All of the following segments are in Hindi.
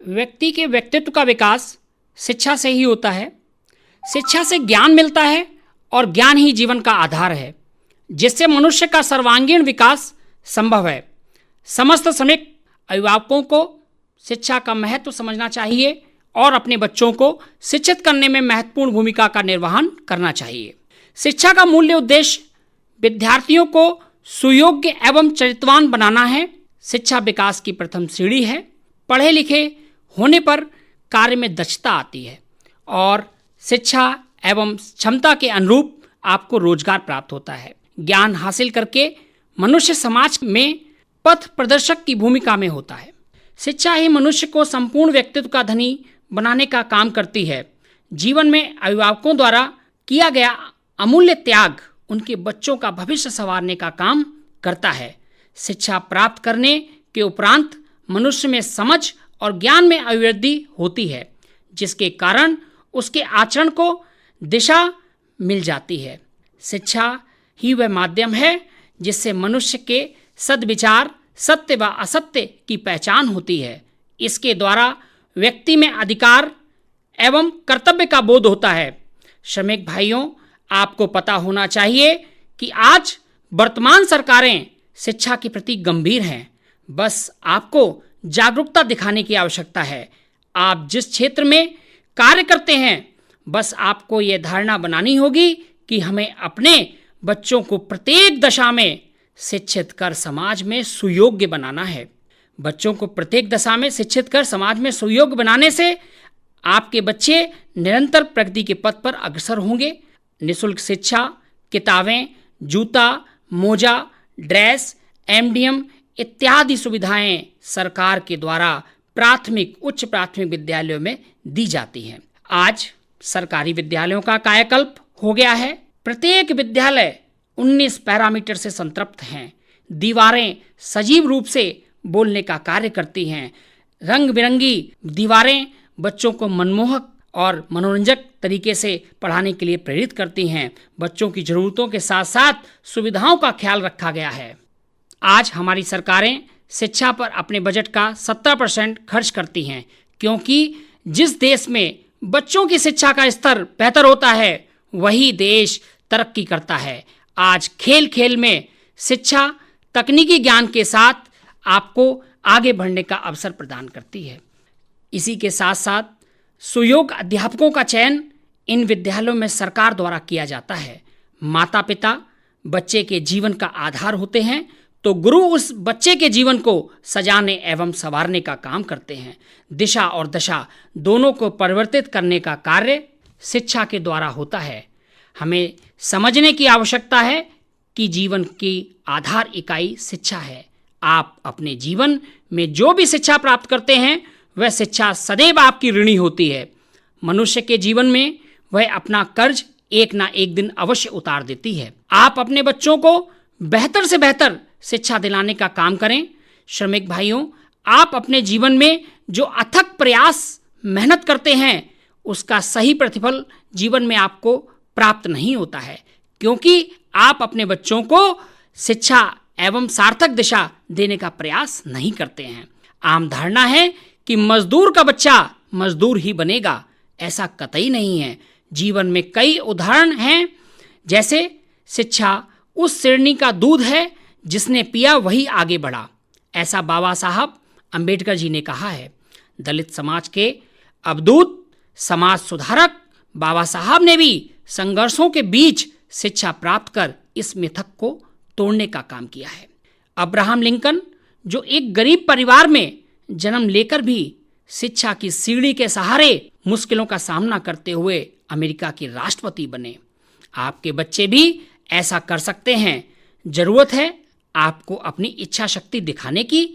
व्यक्ति के व्यक्तित्व का विकास शिक्षा से ही होता है। शिक्षा से ज्ञान मिलता है और ज्ञान ही जीवन का आधार है, जिससे मनुष्य का सर्वांगीण विकास संभव है। समस्त श्रमिक अभिभावकों को शिक्षा का महत्व समझना चाहिए और अपने बच्चों को शिक्षित करने में महत्वपूर्ण भूमिका का निर्वहन करना चाहिए। शिक्षा का मूल्य उद्देश्य विद्यार्थियों को सुयोग्य एवं चरित्रवान बनाना है। शिक्षा विकास की प्रथम सीढ़ी है। पढ़े लिखे होने पर कार्य में दक्षता आती है और शिक्षा एवं क्षमता के अनुरूप आपको रोजगार प्राप्त होता है। ज्ञान हासिल करके मनुष्य समाज में पथ प्रदर्शक की भूमिका में होता है। शिक्षा ही मनुष्य को संपूर्ण व्यक्तित्व का धनी बनाने का काम करती है। जीवन में अभिभावकों द्वारा किया गया अमूल्य त्याग उनके बच्चों का भविष्य संवारने का काम करता है। शिक्षा प्राप्त करने के उपरांत मनुष्य में समझ और ज्ञान में अभिवृद्धि होती है, जिसके कारण उसके आचरण को दिशा मिल जाती है। शिक्षा ही वह माध्यम है जिससे मनुष्य के सद्विचार, सत्य व असत्य की पहचान होती है। इसके द्वारा व्यक्ति में अधिकार एवं कर्तव्य का बोध होता है। श्रमिक भाइयों, आपको पता होना चाहिए कि आज वर्तमान सरकारें शिक्षा के प्रति गंभीर हैं। बस आपको जागरूकता दिखाने की आवश्यकता है। आप जिस क्षेत्र में कार्य करते हैं, बस आपको ये धारणा बनानी होगी कि हमें अपने बच्चों को प्रत्येक दशा में शिक्षित कर समाज में सुयोग्य बनाना है। बच्चों को प्रत्येक दशा में शिक्षित कर समाज में सुयोग्य बनाने से आपके बच्चे निरंतर प्रगति के पथ पर अग्रसर होंगे। निःशुल्क शिक्षा, किताबें, जूता, मोजा, ड्रेस, एमडीएम इत्यादि सुविधाएं सरकार के द्वारा प्राथमिक, उच्च प्राथमिक विद्यालयों में दी जाती हैं। आज सरकारी विद्यालयों का कायाकल्प हो गया है। प्रत्येक विद्यालय 19 पैरामीटर से संतृप्त हैं। दीवारें सजीव रूप से बोलने का कार्य करती हैं। रंग बिरंगी दीवारें बच्चों को मनमोहक और मनोरंजक तरीके से पढ़ाने के लिए प्रेरित करती हैं। बच्चों की ज़रूरतों के साथ साथ सुविधाओं का ख्याल रखा गया है। आज हमारी सरकारें शिक्षा पर अपने बजट का 70% खर्च करती हैं, क्योंकि जिस देश में बच्चों की शिक्षा का स्तर बेहतर होता है, वही देश तरक्की करता है। आज खेल खेल में शिक्षा तकनीकी ज्ञान के साथ आपको आगे बढ़ने का अवसर प्रदान करती है। इसी के साथ साथ सुयोग्य अध्यापकों का चयन इन विद्यालयों में सरकार द्वारा किया जाता है। माता पिता बच्चे के जीवन का आधार होते हैं, तो गुरु उस बच्चे के जीवन को सजाने एवं संवारने का काम करते हैं। दिशा और दशा दोनों को परिवर्तित करने का कार्य शिक्षा के द्वारा होता है। हमें समझने की आवश्यकता है कि जीवन की आधार इकाई शिक्षा है। आप अपने जीवन में जो भी शिक्षा प्राप्त करते हैं, वह शिक्षा सदैव आपकी ऋणी होती है। मनुष्य के जीवन में वह अपना कर्ज एक ना एक दिन अवश्य उतार देती है। आप अपने बच्चों को बेहतर से बेहतर शिक्षा दिलाने का काम करें। श्रमिक भाइयों, आप अपने जीवन में जो अथक प्रयास, मेहनत करते हैं, उसका सही प्रतिफल जीवन में आपको प्राप्त नहीं होता है, क्योंकि आप अपने बच्चों को शिक्षा एवं सार्थक दिशा देने का प्रयास नहीं करते हैं। आम धारणा है कि मजदूर का बच्चा मजदूर ही बनेगा। ऐसा कतई नहीं है। जीवन में कई उदाहरण हैं, जैसे शिक्षा उस श्रेणी का दूध है जिसने पिया वही आगे बढ़ा। ऐसा बाबा साहब अंबेडकर जी ने कहा है। दलित समाज के अवधूत समाज सुधारक बाबा साहब ने भी संघर्षों के बीच शिक्षा प्राप्त कर इस मिथक को तोड़ने का काम किया है। अब्राहम लिंकन, जो एक गरीब परिवार में जन्म लेकर भी शिक्षा की सीढ़ी के सहारे मुश्किलों का सामना करते हुए अमेरिका के राष्ट्रपति बने। आपके बच्चे भी ऐसा कर सकते हैं। जरूरत है आपको अपनी इच्छा शक्ति दिखाने की।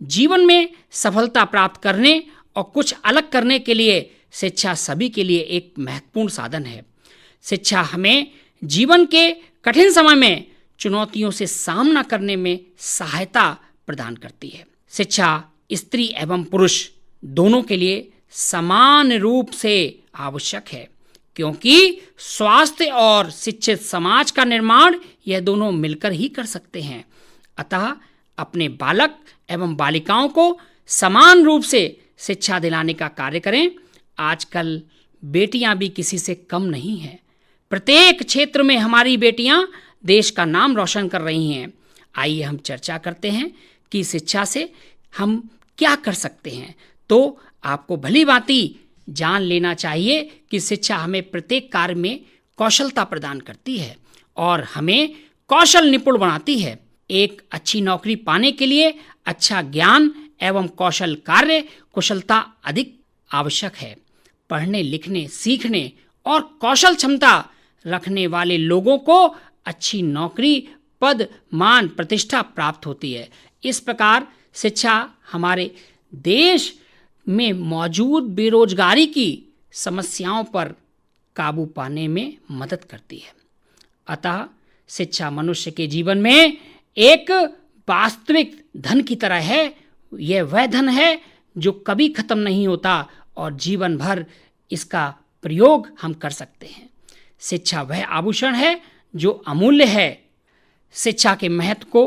जीवन में सफलता प्राप्त करने और कुछ अलग करने के लिए शिक्षा सभी के लिए एक महत्वपूर्ण साधन है। शिक्षा हमें जीवन के कठिन समय में चुनौतियों से सामना करने में सहायता प्रदान करती है। शिक्षा स्त्री एवं पुरुष दोनों के लिए समान रूप से आवश्यक है, क्योंकि स्वास्थ्य और शिक्षित समाज का निर्माण यह दोनों मिलकर ही कर सकते हैं। अतः अपने बालक एवं बालिकाओं को समान रूप से शिक्षा दिलाने का कार्य करें। आजकल बेटियां भी किसी से कम नहीं हैं। प्रत्येक क्षेत्र में हमारी बेटियां देश का नाम रोशन कर रही हैं। आइए हम चर्चा करते हैं कि शिक्षा से हम क्या कर सकते हैं। तो आपको भली भांति जान लेना चाहिए कि शिक्षा हमें प्रत्येक कार्य में कौशलता प्रदान करती है और हमें कौशल निपुण बनाती है। एक अच्छी नौकरी पाने के लिए अच्छा ज्ञान एवं कौशल कार्य कुशलता अधिक आवश्यक है। पढ़ने लिखने सीखने और कौशल क्षमता रखने वाले लोगों को अच्छी नौकरी पद मान प्रतिष्ठा प्राप्त होती है। इस प्रकार शिक्षा हमारे देश में मौजूद बेरोजगारी की समस्याओं पर काबू पाने में मदद करती है। अतः शिक्षा मनुष्य के जीवन में एक वास्तविक धन की तरह है। यह वह धन है जो कभी खत्म नहीं होता और जीवन भर इसका प्रयोग हम कर सकते हैं। शिक्षा वह आभूषण है जो अमूल्य है। शिक्षा के महत्व को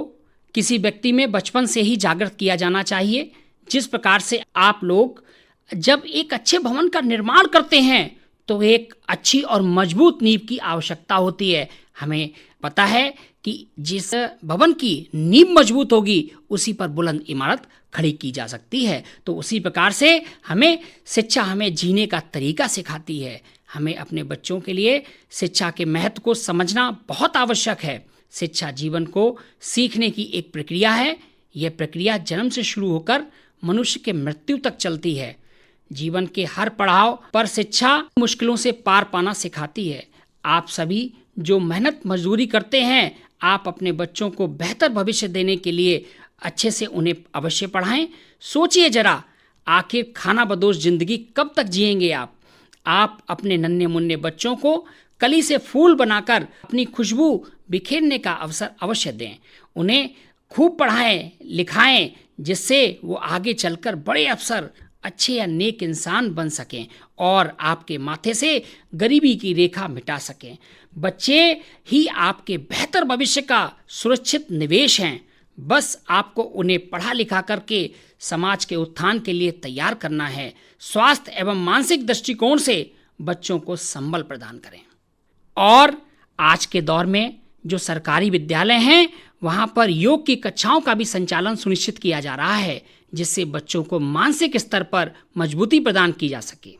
किसी व्यक्ति में बचपन से ही जागृत किया जाना चाहिए। जिस प्रकार से आप लोग जब एक अच्छे भवन का निर्माण करते हैं तो एक अच्छी और मजबूत नींव की आवश्यकता होती है। हमें पता है कि जिस भवन की नींव मजबूत होगी उसी पर बुलंद इमारत खड़ी की जा सकती है। तो उसी प्रकार से शिक्षा हमें जीने का तरीका सिखाती है। हमें अपने बच्चों के लिए शिक्षा के महत्व को समझना बहुत आवश्यक है। शिक्षा जीवन को सीखने की एक प्रक्रिया है। यह प्रक्रिया जन्म से शुरू होकर मनुष्य के मृत्यु तक चलती है। जीवन के हर पड़ाव पर शिक्षा मुश्किलों से पार पाना सिखाती है। आप सभी जो मेहनत मजदूरी करते हैं, आप अपने बच्चों को बेहतर भविष्य देने के लिए अच्छे से उन्हें अवश्य पढ़ाएं। सोचिए जरा, आखिर खाना बदोश जिंदगी कब तक जिएंगे आप अपने नन्हे मुन्ने बच्चों को कली से फूल बनाकर अपनी खुशबू बिखेरने का अवसर अवश्य दें। उन्हें खूब पढ़ाएं लिखाएं जिससे वो आगे चलकर बड़े अफसर अच्छे या नेक इंसान बन सकें और आपके माथे से गरीबी की रेखा मिटा सकें। बच्चे ही आपके बेहतर भविष्य का सुरक्षित निवेश हैं। बस आपको उन्हें पढ़ा लिखा करके समाज के उत्थान के लिए तैयार करना है। स्वास्थ्य एवं मानसिक दृष्टिकोण से बच्चों को संबल प्रदान करें। और आज के दौर में जो सरकारी विद्यालय हैं वहाँ पर योग की कक्षाओं का भी संचालन सुनिश्चित किया जा रहा है, जिससे बच्चों को मानसिक स्तर पर मजबूती प्रदान की जा सके।